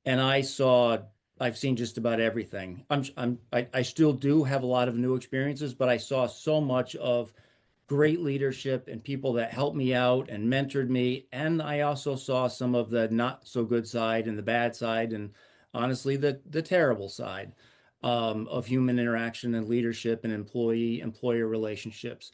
and I've seen just about everything. I still do have a lot of new experiences, but I saw so much of great leadership and people that helped me out and mentored me. And I also saw some of the not so good side and the bad side, and honestly, the terrible side of human interaction and leadership and employer relationships.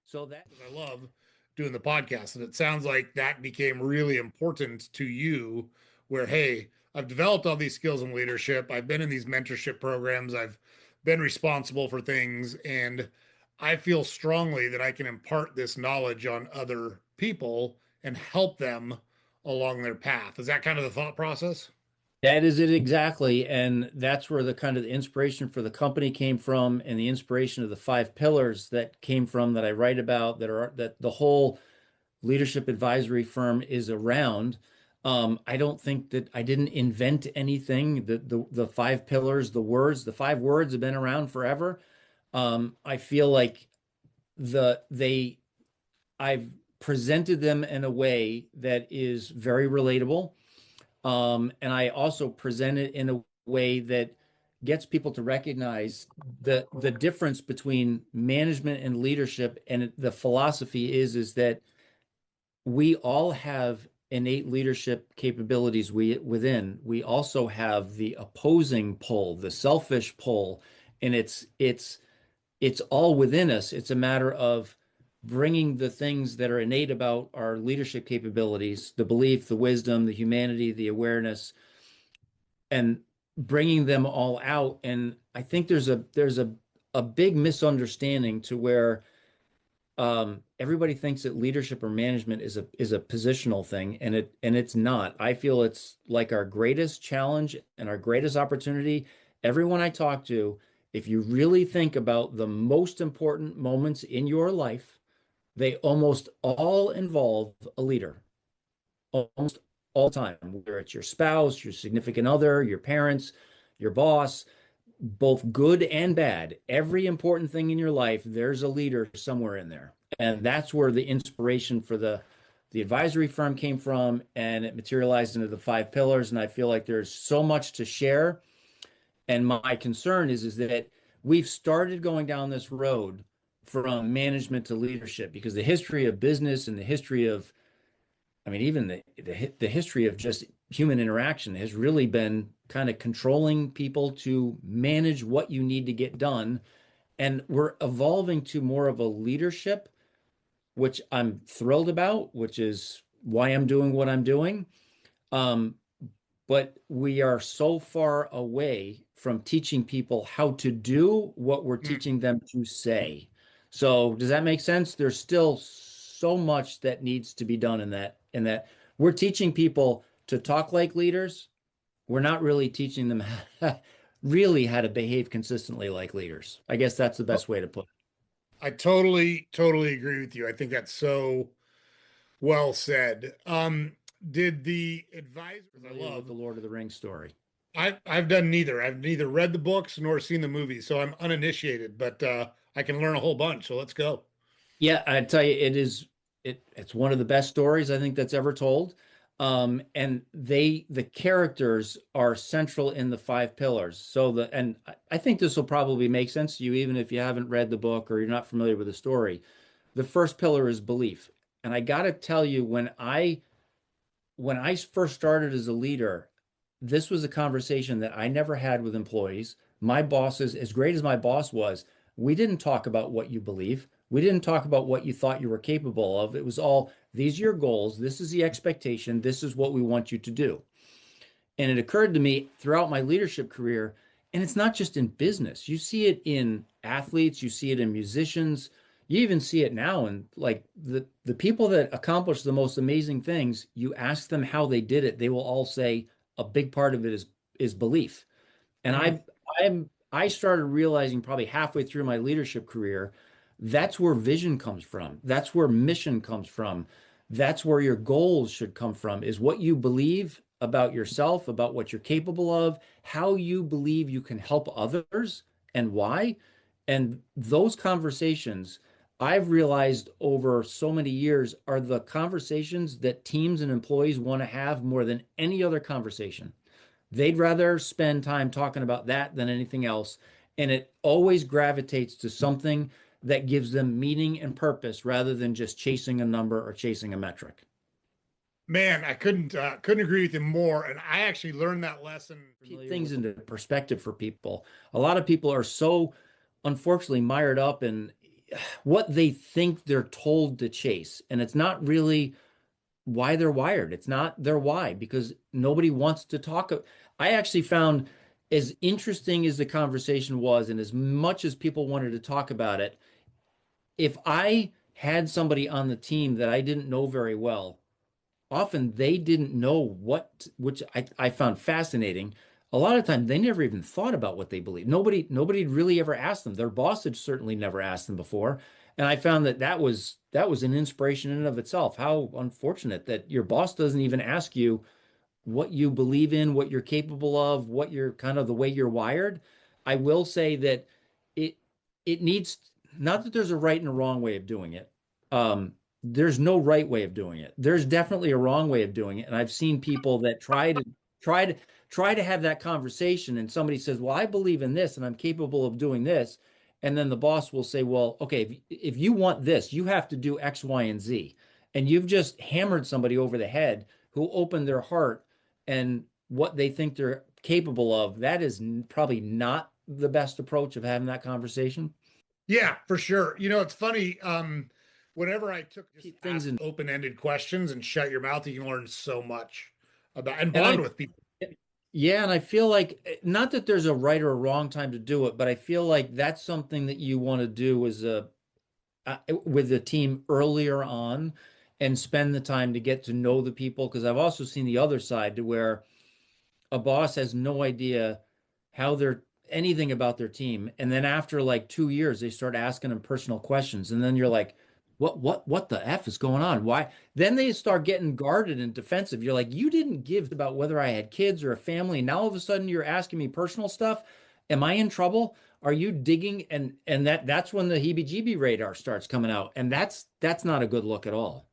So that I love doing the podcast. And it sounds like that became really important to you, where, hey, I've developed all these skills in leadership. I've been in these mentorship programs. I've been responsible for things. And I feel strongly that I can impart this knowledge on other people and help them along their path. Is that kind of the thought process? that is it exactly. And that's where the kind of the inspiration for the company came from, and the inspiration of the five pillars that came from that I write about, that the whole leadership advisory firm is around. I don't think that I didn't invent anything. The five pillars, the five words have been around forever. I feel like I've presented them in a way that is very relatable. And I also present it in a way that gets people to recognize the difference between management and leadership. And the philosophy is that we all have innate leadership capabilities within. We also have the opposing pull, the selfish pull, and it's all within us. It's a matter of bringing the things that are innate about our leadership capabilities, the belief, the wisdom, the humanity, the awareness, and bringing them all out. And I think there's a big misunderstanding to where everybody thinks that leadership or management is a positional thing, and it's not. I feel it's like our greatest challenge and our greatest opportunity. Everyone I talk to, if you really think about the most important moments in your life, they almost all involve a leader, almost all the time, whether it's your spouse, your significant other, your parents, your boss, both good and bad. Every important thing in your life, there's a leader somewhere in there. And that's where the inspiration for the advisory firm came from, and it materialized into the five pillars. And I feel like there's so much to share. And my concern is that we've started going down this road from management to leadership, because the history of business and the history of, I mean, even the history of just human interaction has really been kind of controlling people to manage what you need to get done. And we're evolving to more of a leadership, which I'm thrilled about, which is why I'm doing what I'm doing. Um, but we are so far away from teaching people how to do what we're Mm. teaching them to say. So does that make sense? There's still so much that needs to be done in that we're teaching people to talk like leaders. We're not really teaching them really how to behave consistently like leaders. I guess that's the Oh, best way to put it. I totally agree with you. I think that's so well said. Did the advisors I Familiar with love, the Lord of the Rings story. I've done neither. I've neither read the books nor seen the movies, so I'm uninitiated, but I can learn a whole bunch. So let's go. Yeah, I tell you, it's one of the best stories I think that's ever told. And the characters are central in the five pillars. And I think this will probably make sense to you, even if you haven't read the book or you're not familiar with the story. The first pillar is belief. And I got to tell you, when I first started as a leader, this was a conversation that I never had with employees. My bosses, as great as my boss was, we didn't talk about what you believe. We didn't talk about what you thought you were capable of. It was all, these are your goals. This is the expectation. This is what we want you to do. And it occurred to me throughout my leadership career, and it's not just in business. You see it in athletes, you see it in musicians, you even see it now in like the people that accomplish the most amazing things, you ask them how they did it, they will all say a big part of it is belief. And Mm. I started realizing probably halfway through my leadership career, that's where vision comes from. That's where mission comes from. That's where your goals should come from, is what you believe about yourself, about what you're capable of, how you believe you can help others, and why. And those conversations, I've realized over so many years, are the conversations that teams and employees want to have more than any other conversation. They'd rather spend time talking about that than anything else. And it always gravitates to something that gives them meaning and purpose rather than just chasing a number or chasing a metric. Man, I couldn't agree with you more. And I actually learned that lesson familiar Things with. into perspective for people. A lot of people are so unfortunately mired up in what they think they're told to chase. And it's not really why they're wired. It's not their why because nobody wants to talk. I actually found as interesting as the conversation was, and as much as people wanted to talk about it, if I had somebody on the team that I didn't know very well, often they didn't know which I found fascinating. A lot of times they never even thought about what they believe. Nobody really ever asked them. Their boss had certainly never asked them before. And I found that was an inspiration in and of itself. How unfortunate that your boss doesn't even ask you what you believe in, what you're capable of, what you're kind of the way you're wired. I will say that it it needs not that there's a right and a wrong way of doing it. There's no right way of doing it. There's definitely a wrong way of doing it. And I've seen people that try to try to have that conversation and somebody says, "Well, I believe in this and I'm capable of doing this." And then the boss will say, "Well, okay, if you want this, you have to do X, Y, and Z." And you've just hammered somebody over the head who opened their heart and what they think they're capable of. That is probably not the best approach of having that conversation. Yeah, for sure. It's funny. Whenever I took just Keep things ask in. open-ended questions and shut your mouth, you can learn so much about and And bond I, with people. yeah, and I feel like not that there's a right or a wrong time to do it, but I feel like that's something that you want to do as a with the team earlier on and spend the time to get to know the people. Because I've also seen the other side to where a boss has no idea how they're anything about their team. And then after like 2 years, they start asking them personal questions. And then you're like, what the F is going on? Why? Then they start getting guarded and defensive. You're like, you didn't give about whether I had kids or a family. And now all of a sudden you're asking me personal stuff. Am I in trouble? Are you digging? And that's when the heebie-jeebie radar starts coming out. And that's not a good look at all.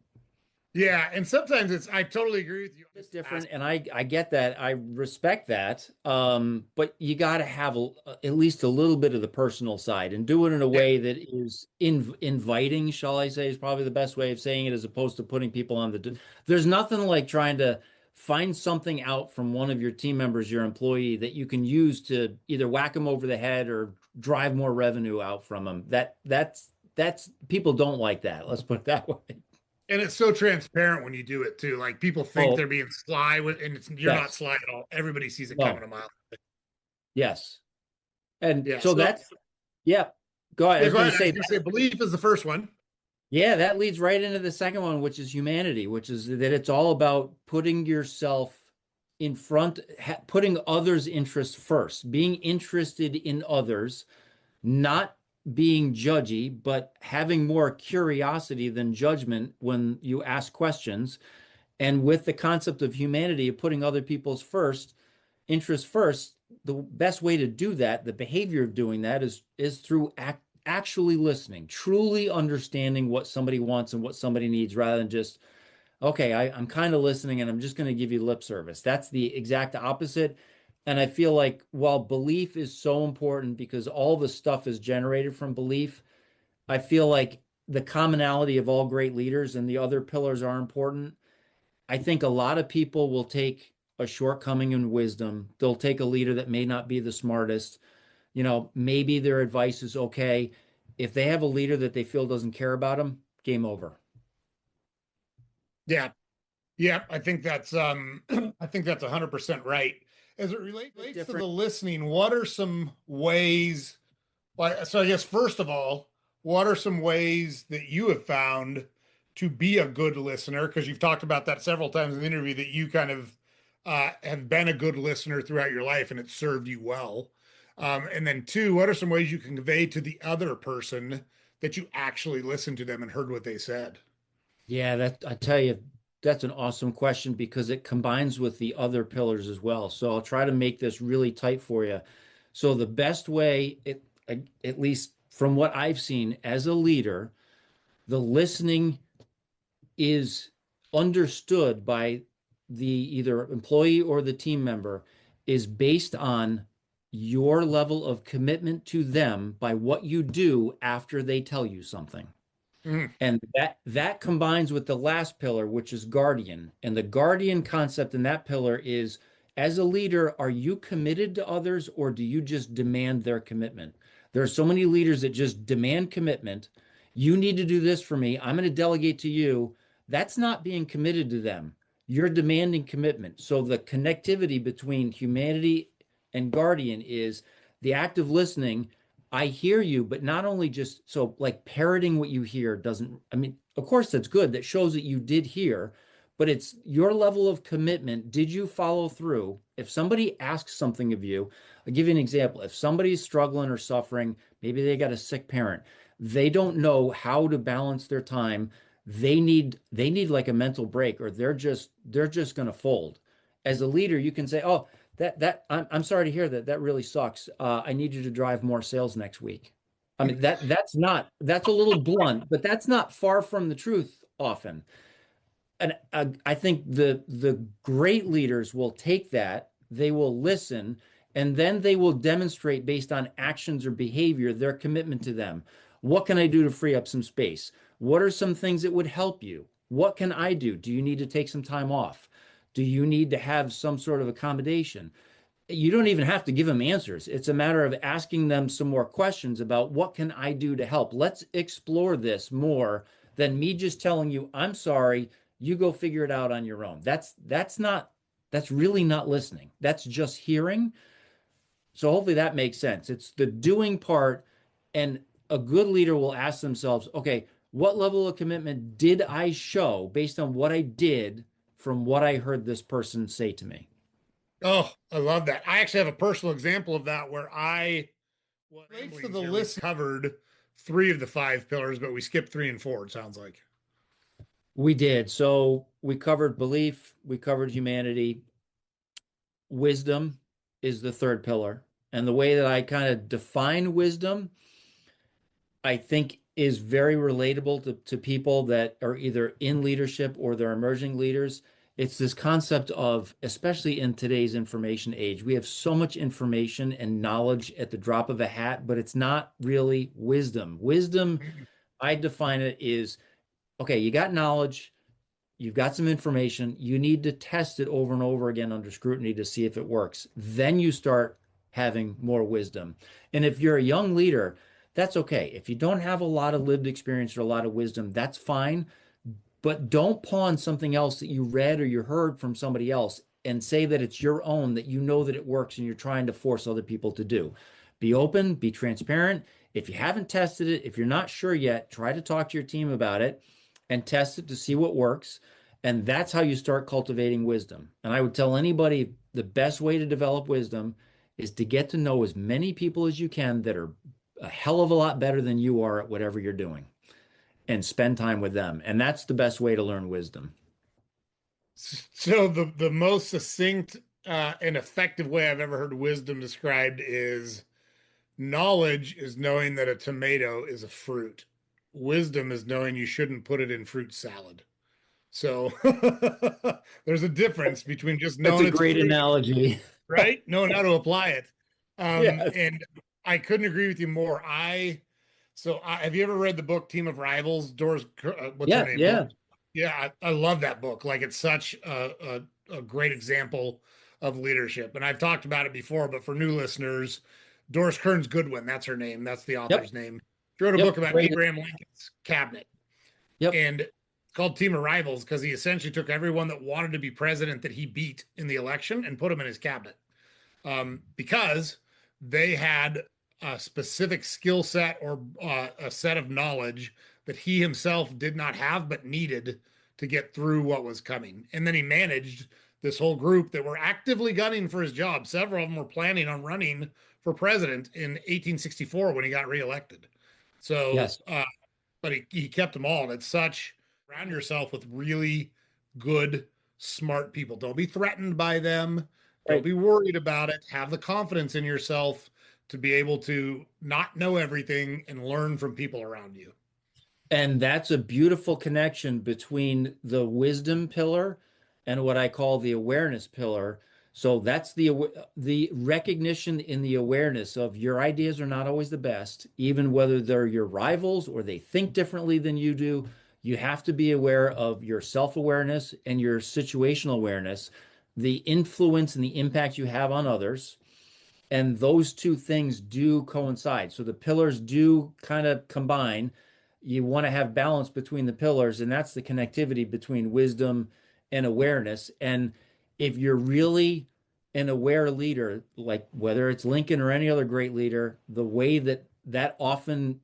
Yeah, and sometimes I totally agree with you. Bit Just different, ask. and I get that. I respect that. But you got to have at least a little bit of the personal side and do it in a Yeah, way that is inviting, shall I say, is probably the best way of saying it, as opposed to putting people on the. There's nothing like trying to find something out from one of your team members, your employee, that you can use to either whack them over the head or drive more revenue out from them. That's people don't like that. Let's put it that way. and it's so transparent when you do it too. Like people think Oh, they're being sly with, and you're not yes. sly at all. Everybody sees it coming No. a mile. Yes. And Yeah. so So that's, yeah, go ahead. I yeah, was go going to ahead. I was say going to that, say belief is the first one. yeah, that leads right into the second one, which is humanity, which is that it's all about putting yourself in front, putting others' interests first, being interested in others, not being judgy, but having more curiosity than judgment when you ask questions. And with the concept of humanity, of putting other people's interests first, the best way to do that, the behavior of doing that is through actually listening, truly understanding what somebody wants and what somebody needs, rather than just, okay, I'm kind of listening and I'm just going to give you lip service. That's the exact opposite. And I feel like while belief is so important because all the stuff is generated from belief, I feel like the commonality of all great leaders and the other pillars are important. I think a lot of people will take a shortcoming in wisdom. They'll take a leader that may not be the smartest. Maybe their advice is okay. If they have a leader that they feel doesn't care about them, game over. Yeah. Yeah. I think that's I think that's 100% right. As it Bit relates to the different. listening, what are some ways like so I guess first of all, what are some ways that you have found to be a good listener? Because you've talked about that several times in the interview that you kind of have been a good listener throughout your life and it served you well. And then two, what are some ways you can convey to the other person that you actually listened to them and heard what they said? Yeah, that I tell you, that's an awesome question because it combines with the other pillars as well. So I'll try to make this really tight for you. So the best way, at least from what I've seen as a leader, the listening is understood by the either employee or the team member is based on your level of commitment to them by what you do after they tell you something. Mhm. And that combines with the last pillar, which is guardian. And the guardian concept in that pillar is, as a leader, are you committed to others or do you just demand their commitment? There are so many leaders that just demand commitment. You need to do this for me. I'm going to delegate to you. That's not being committed to them. You're demanding commitment. So the connectivity between humanity and guardian is the act of listening. I hear you, but not only just so like parroting what you hear doesn't, I mean, of course that's good. That shows that you did hear, but it's your level of commitment. Did you follow through? If somebody asks something of you, I'll give you an example. If somebody's struggling or suffering, maybe they got a sick parent, they don't know how to balance their time. They need like a mental break or they're just going to fold. As a leader, you can say, "Oh, I'm sorry to hear that. That really sucks. I need you to drive more sales next week." I mean, that's a little blunt, but that's not far from the truth often. And I think the great leaders will take that, they will listen, and then they will demonstrate based on actions or behavior their commitment to them. What can I do to free up some space? What are some things that would help you? What can I do? Do you need to take some time off? Do you need to have some sort of accommodation? You don't even have to give them answers. It's a matter of asking them some more questions about what can I do to help? Let's explore this more than me just telling you, I'm sorry, you go figure it out on your own. That's really not listening. That's just hearing. So hopefully that makes sense. It's the doing part, and a good leader will ask themselves, okay, what level of commitment did I show based on what I did from what I heard this person say to me? Oh, I love that. I actually have a personal example of that where I, well, relates to the list, covered three of the five pillars, but we skipped three and four, it sounds like. We did. So we covered belief, we covered humanity. Wisdom is the third pillar. And the way that I kind of define wisdom, I think is very relatable to people that are either in leadership or they're emerging leaders. It's this concept of, especially in today's information age, we have so much information and knowledge at the drop of a hat, but it's not really wisdom. Wisdom, I define it is, okay, you got knowledge, you've got some information, you need to test it over and over again under scrutiny to see if it works. Then you start having more wisdom. And if you're a young leader, that's okay. If you don't have a lot of lived experience or a lot of wisdom, that's fine. But don't pawn something else that you read or you heard from somebody else and say that it's your own, that you know that it works and you're trying to force other people to do. Be open, be transparent. If you haven't tested it, if you're not sure yet, try to talk to your team about it and test it to see what works. And that's how you start cultivating wisdom. And I would tell anybody the best way to develop wisdom is to get to know as many people as you can that are a hell of a lot better than you are at whatever you're doing and spend time with them. And that's the best way to learn wisdom. So the most succinct and effective way I've ever heard wisdom described is knowledge is knowing that a tomato is a fruit. Wisdom is knowing you shouldn't put it in fruit salad. So there's a difference between just That's knowing a it's a great fruit, analogy. right? Knowing how to apply it. Yes. And I couldn't agree with you more. Have you ever read the book Team of Rivals? What's her Yeah, name? yeah. Yeah, I love that book. Like it's such a great example of leadership. And I've talked about it before, but for new listeners, Doris Kearns Goodwin, that's her name. That's the Yep. author's name. She wrote a book Yep. about Great. Abraham Lincoln's cabinet. Yep. And it's called Team of Rivals because he essentially took everyone that wanted to be president that he beat in the election and put them in his cabinet because they had a specific skill set or a set of knowledge that he himself did not have but needed to get through what was coming. And then he managed this whole group that were actively gunning for his job. Several of them were planning on running for president in 1864 when he got reelected. So, Yes. but he kept them all. And it's such, surround yourself with really good, smart people. Don't be threatened by them. Don't Right. be worried about it. Have the confidence in yourself to be able to not know everything and learn from people around you. And that's a beautiful connection between the wisdom pillar and what I call the awareness pillar. So that's the recognition in the awareness of your ideas are not always the best, even whether they're your rivals or they think differently than you do. You have to be aware of your self-awareness and your situational awareness, the influence and the impact you have on others. And those two things do coincide. So the pillars do kind of combine. You want to have balance between the pillars, and that's the connectivity between wisdom and awareness. And if you're really an aware leader, like whether it's Lincoln or any other great leader, the way that that often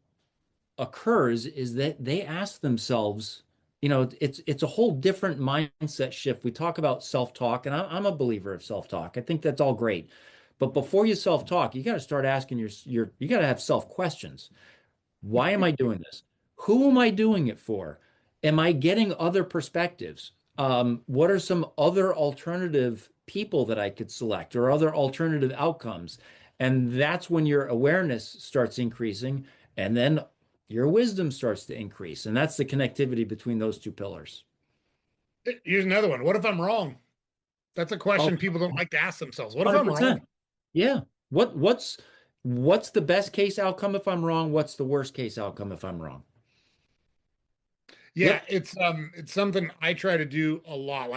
occurs is that they ask themselves, it's a whole different mindset shift. We talk about self-talk, and I'm a believer of self-talk. I think that's all great. But before you self-talk, you got to start asking you got to have self-questions. Why am I doing this? Who am I doing it for? Am I getting other perspectives? What are some other alternative people that I could select or other alternative outcomes? And that's when your awareness starts increasing, and then your wisdom starts to increase. And that's the connectivity between those two pillars. Here's another one. What if I'm wrong? That's a Oh, question people don't like to ask themselves. What if I'm wrong? 100%. Yeah. What's the best case outcome if I'm wrong? What's the worst case outcome if I'm wrong? Yeah, Yep. it's something I try to do a lot.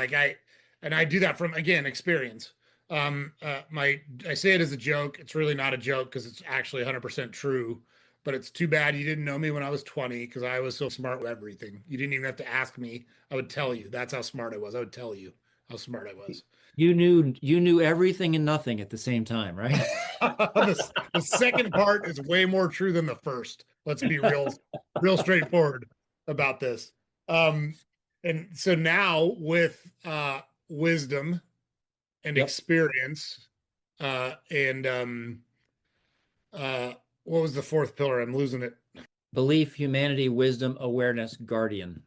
And I do that from, again, experience. My I say it as a joke. It's really not a joke because it's actually 100% true. But it's too bad you didn't know me when I was 20 because I was so smart with everything. You didn't even have to ask me. I would tell you. That's how smart I was. I would tell you how smart I was. You knew everything and nothing at the same time, right? The second part is way more true than the first. Let's be real straightforward about this. Um, and so now with wisdom and Yep. experience, and uh, what was the fourth pillar? I'm losing it. Belief, humanity, wisdom, awareness, guardian.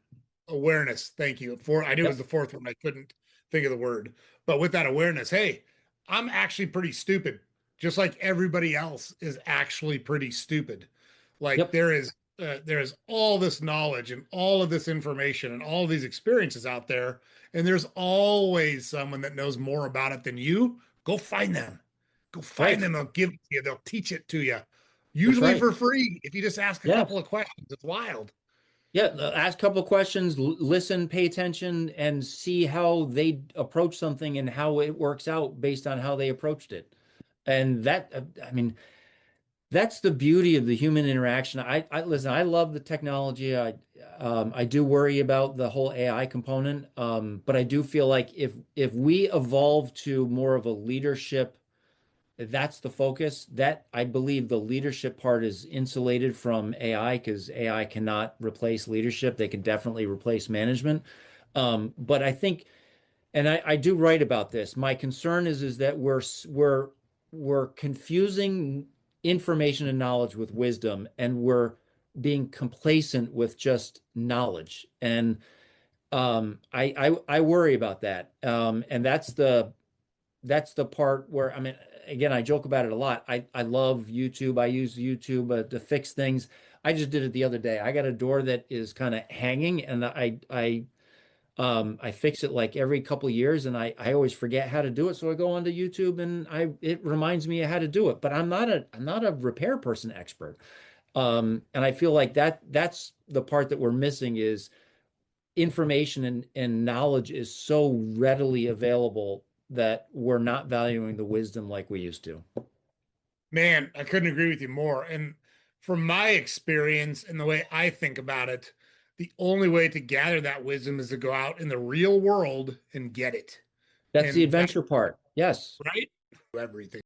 Awareness. Thank you. I knew it was Yep. the fourth one. I couldn't think of the word. But with that awareness, hey, I'm actually pretty stupid, just like everybody else is actually pretty stupid. Like Yep. there is all this knowledge and all of this information and all of these experiences out there, and there's always someone that knows more about it than you. Go find them. Go find Right. them. They'll give it to you. They'll teach it to you. That's Usually right. for free if you just ask a Yeah. couple of questions. It's wild. Yeah. Ask a couple of questions, listen, pay attention, and see how they approach something and how it works out based on how they approached it. And that, I mean, that's the beauty of the human interaction. I listen, I love the technology. I do worry about the whole AI component. But I do feel like if we evolve to more of a leadership, that's the focus. That I believe the leadership part is insulated from AI because AI cannot replace leadership. They can definitely replace management. But I think, and I do write about this. My concern is that we're confusing information and knowledge with wisdom, and we're being complacent with just knowledge. And I worry about that. And that's the part where, I mean, again, I joke about it a lot. I love YouTube. I use YouTube to fix things. I just did it the other day. I got a door that is kind of hanging, and I fix it like every couple of years, and I always forget how to do it. So I go onto YouTube, and it reminds me of how to do it. But I'm not a repair person expert. And I feel like that's the part that we're missing is information and knowledge is so readily available that we're not valuing the wisdom like we used to. Man, I couldn't agree with you more. And from my experience and the way I think about it, the only way to gather that wisdom is to go out in the real world and get it. That's the And that, adventure part. Yes. right? Everything.